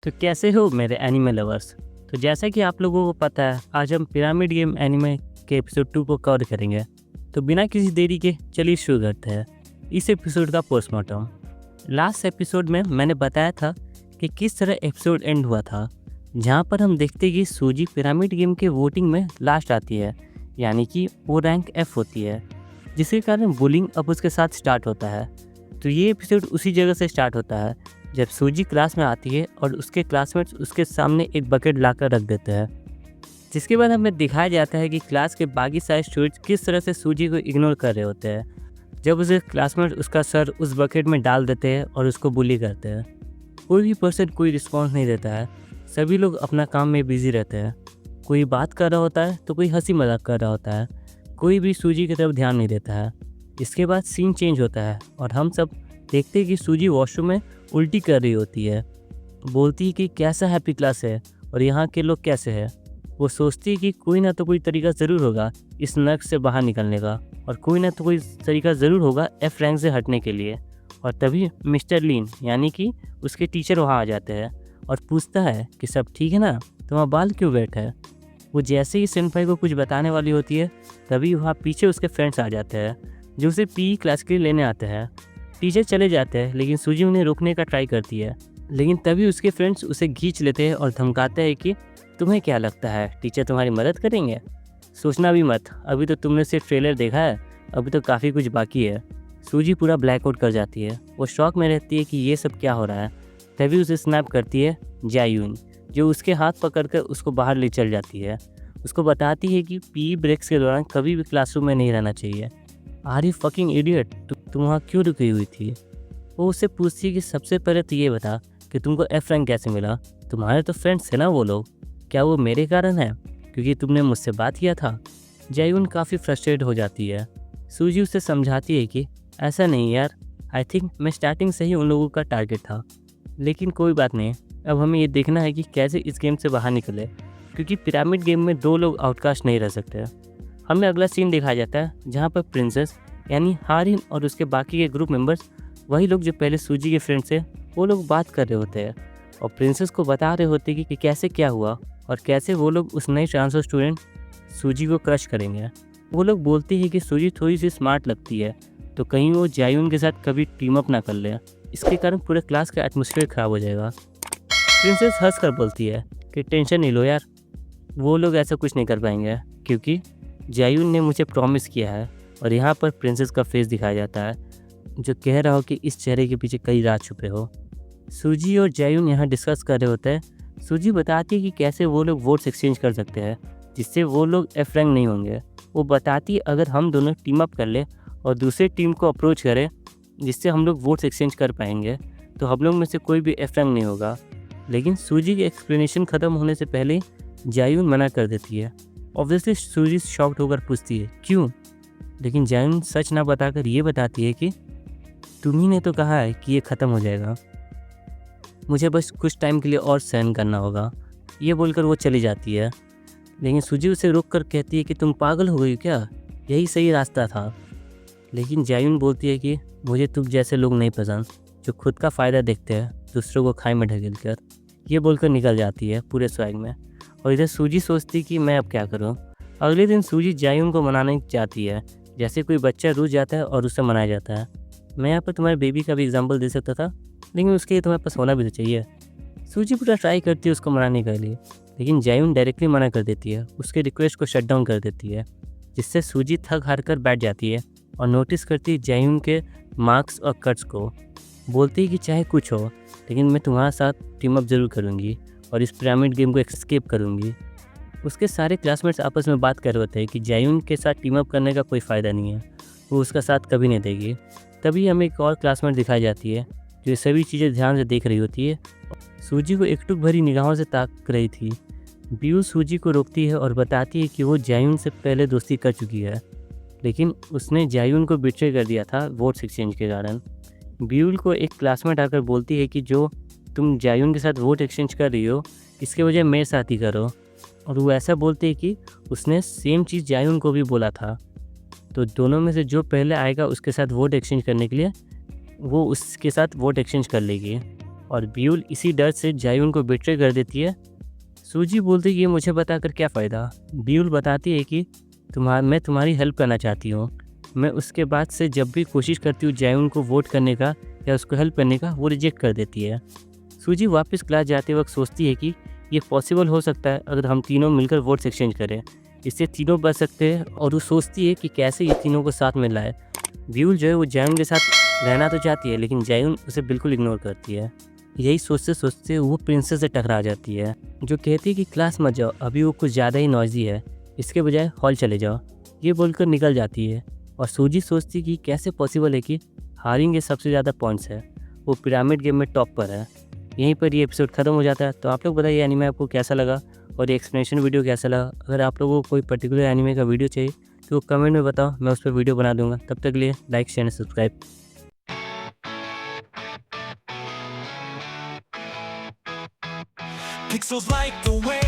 तो कैसे हो मेरे एनिमे लवर्स। तो जैसा कि आप लोगों को पता है, आज हम पिरामिड गेम एनिमे के एपिसोड 2 को कवर करेंगे। तो बिना किसी देरी के चलिए शुरू करते हैं इस एपिसोड का पोस्टमार्टम। लास्ट एपिसोड में मैंने बताया था कि किस तरह एपिसोड एंड हुआ था, जहां पर हम देखते कि सूजी पिरामिड गेम के वोटिंग में लास्ट आती है, यानी कि वो रैंक F होती है, जिसके कारण बुलिंग अब उसके साथ स्टार्ट होता है। तो ये एपिसोड उसी जगह से स्टार्ट होता है जब सूजी क्लास में आती है और उसके क्लासमेट्स उसके सामने एक बकेट लाकर रख देते हैं, जिसके बाद हमें दिखाया जाता है कि क्लास के बाकी सारे स्टूडेंट्स किस तरह से सूजी को इग्नोर कर रहे होते हैं जब उसके क्लासमेट उसका सर उस बकेट में डाल देते हैं और उसको बुली करते हैं। कोई भी पर्सन कोई रिस्पॉन्स नहीं देता है, सभी लोग अपना काम में बिजी रहते हैं। कोई बात कर रहा होता है तो कोई हंसी मजाक कर रहा होता है, कोई भी सूजी की तरफ ध्यान नहीं देता है। इसके बाद सीन चेंज होता है और हम सब देखते हैं कि सूजी वॉशरूम में उल्टी कर रही होती है। बोलती है कि कैसा हैप्पी क्लास है और यहाँ के लोग कैसे हैं। वो सोचती है कि कोई ना तो कोई तरीका ज़रूर होगा इस नर्क से बाहर निकलने का, और कोई ना तो कोई तरीका ज़रूर होगा F रैंक से हटने के लिए। और तभी मिस्टर लीन यानी कि उसके टीचर वहाँ आ जाते हैं और पूछता है कि सब ठीक है ना, तुम्हारा बाल क्यों वेट है। वो जैसे ही सेनपाई को कुछ बताने वाली होती है, तभी वहाँ पीछे उसके फ्रेंड्स आ जाते हैं जो उसे PE क्लास के लिए लेने आते हैं। टीचर चले जाते हैं लेकिन सूजी उन्हें रोकने का ट्राई करती है, लेकिन तभी उसके फ्रेंड्स उसे खींच लेते हैं और धमकाते हैं कि तुम्हें क्या लगता है टीचर तुम्हारी मदद करेंगे। सोचना भी मत, अभी तो तुमने सिर्फ ट्रेलर देखा है, अभी तो काफ़ी कुछ बाकी है। सूजी पूरा ब्लैकआउट कर जाती है। वो शॉक में रहती है कि ये सब क्या हो रहा है। तभी उसे स्नैप करती है जायून, जो उसके हाथ पकड़कर उसको बाहर ले चल जाती है। उसको बताती है कि PE ब्रेक्स के दौरान कभी भी क्लासरूम में नहीं रहना चाहिए। आर यू फकिंग इडियट, तुम वहाँ क्यों रुकी हुई थी। वो उससे पूछती है कि सबसे पहले तो ये बता कि तुमको F रैंक कैसे मिला। तुम्हारे तो फ्रेंड्स थे ना वो लोग, क्या वो मेरे कारण है क्योंकि तुमने मुझसे बात किया था। जायून काफ़ी फ्रस्ट्रेट हो जाती है। सूजी उसे समझाती है कि ऐसा नहीं यार, आई थिंक मैं स्टार्टिंग से ही उन लोगों का टारगेट था, लेकिन कोई बात नहीं, अब हमें ये देखना है कि कैसे इस गेम से बाहर निकले, क्योंकि पिरामिड गेम में 2 लोग आउटकास्ट नहीं रह सकते। हमें अगला सीन दिखाया जाता है जहाँ पर प्रिंसेस यानी हारिन और उसके बाकी के ग्रुप मेंबर्स, वही लोग जो पहले सूजी के फ्रेंड्स थे, वो लोग बात कर रहे होते हैं और प्रिंसेस को बता रहे होते हैं कि कैसे क्या हुआ और कैसे वो लोग उस नए ट्रांसफर स्टूडेंट सूजी को क्रश करेंगे। वो लोग बोलते हैं कि सूजी थोड़ी सी स्मार्ट लगती है, तो कहीं वो जायून के साथ कभी टीम अप ना कर ले, इसके कारण पूरे क्लास का एटमोसफियर ख़राब हो जाएगा। प्रिंसेस हंस कर बोलती है कि टेंशन नहीं लो यार, वो लोग ऐसा कुछ नहीं कर पाएंगे क्योंकि जायून ने मुझे प्रॉमिस किया है। और यहाँ पर प्रिंसेस का फेस दिखाया जाता है जो कह रहा हो कि इस चेहरे के पीछे कई राज छुपे हो। सूजी और जायून यहाँ डिस्कस कर रहे होते हैं। सूजी बताती है कि कैसे वो लोग वोट्स एक्सचेंज कर सकते हैं जिससे वो लोग F रैंक नहीं होंगे। वो बताती है अगर हम दोनों टीम अप कर ले और दूसरे टीम को अप्रोच करें जिससे हम लोग वोट्स एक्सचेंज कर पाएंगे, तो हम लोग में से कोई भी F रैंक नहीं होगा। लेकिन सूजी की एक्सप्लेनेशन ख़त्म होने से पहले जायून मना कर देती है। ऑब्वियसली सूजी शॉक्ड होकर पूछती है क्यों, लेकिन जायून सच ना बताकर ये बताती है कि तुम ही ने तो कहा है कि ये ख़त्म हो जाएगा, मुझे बस कुछ टाइम के लिए और सहन करना होगा। ये बोलकर वो चली जाती है, लेकिन सूजी उसे रोक कर कहती है कि तुम पागल हो गई क्या, यही सही रास्ता था। लेकिन जायून बोलती है कि मुझे तुम जैसे लोग नहीं पसंद जो खुद का फ़ायदा देखते हैं दूसरों को खाई में ढकेल कर। ये बोलकर निकल जाती है पूरे स्वैग में। और इधर सूजी सोचती कि मैं अब क्या करूं। अगले दिन सूजी जायून को मनाने जाती है, जैसे कोई बच्चा रूठ जाता है और उसे मनाया जाता है। मैं यहाँ पर तुम्हारे बेबी का भी एग्जाम्पल दे सकता था, लेकिन उसके लिए तुम्हारे पास होना भी तो चाहिए। सूजी पूरा ट्राई करती है उसको मनाने के लिए, लेकिन जायून डायरेक्टली मना कर देती है, उसके रिक्वेस्ट को शट डाउन कर देती है, जिससे सूजी थक हार कर बैठ जाती है और नोटिस करती है जायून के मार्क्स और कट्स को। बोलती है कि चाहे कुछ हो, लेकिन मैं तुम्हारे साथ टीम अप जरूर करूँगी और इस पिरामिड गेम को एस्केप करूँगी। उसके सारे क्लासमेट्स आपस में बात कर रहे होते हैं कि जायून के साथ टीम अप करने का कोई फ़ायदा नहीं है, वो उसका साथ कभी नहीं देगी। तभी हमें एक और क्लासमेट दिखाई जाती है जो सभी चीज़ें ध्यान से देख रही होती है। सूजी को एकटुक भरी निगाहों से ताक रही थी। ब्यूल सूजी को रोकती है और बताती है कि वो जायून से पहले दोस्ती कर चुकी है, लेकिन उसने जायून को बिट्रे कर दिया था वोट्स एक्सचेंज के कारण। ब्यूल को एक क्लासमेट आकर बोलती है कि जो तुम जायून के साथ वोट एक्सचेंज कर रही हो, इसके वजह मेरे साथ ही करो। और वो ऐसा बोलते हैं कि उसने सेम चीज़ जायून को भी बोला था, तो दोनों में से जो पहले आएगा उसके साथ वोट एक्सचेंज करने के लिए वो उसके साथ वोट एक्सचेंज कर लेगी। और ब्यूल इसी डर से जायून को बिट्रे कर देती है। सूजी बोलती है कि मुझे बताकर क्या फ़ायदा। ब्यूल बताती है कि मैं तुम्हारी हेल्प करना चाहती हूँ। मैं उसके बाद से जब भी कोशिश करती हूँ जायून को वोट करने का या उसको हेल्प करने का, वो रिजेक्ट कर देती है। सूजी वापस क्लास जाते वक्त सोचती है कि ये पॉसिबल हो सकता है अगर हम तीनों मिलकर वोट्स एक्सचेंज करें, इससे तीनों बच सकते हैं। और वो सोचती है कि कैसे ये तीनों को साथ में लाए। ब्यूल जो है वो जायून के साथ रहना तो चाहती है, लेकिन जायून उसे बिल्कुल इग्नोर करती है। यही सोचते सोचते वो प्रिंसेस से टकरा जाती है, जो कहती है कि क्लास मत जाओ, अभी वो कुछ ज़्यादा ही नॉइजी है, इसके बजाय हॉल चले जाओ। ये बोलकर निकल जाती है। और सूजी सोचती कि कैसे पॉसिबल है कि हारिंग के सबसे ज़्यादा पॉइंट्स है, वो पिरामिड गेम में टॉप पर है। यहीं पर ये एपिसोड ख़त्म हो जाता है। तो आप लोग बताइए एनीमे आपको कैसा लगा और ये एक्सप्लेनेशन वीडियो कैसा लगा। अगर आप लोगों को कोई पर्टिकुलर एनीमे का वीडियो चाहिए तो कमेंट में बताओ, मैं उस पर वीडियो बना दूंगा। तब तक के लिए like share subscribe. Pixels like the way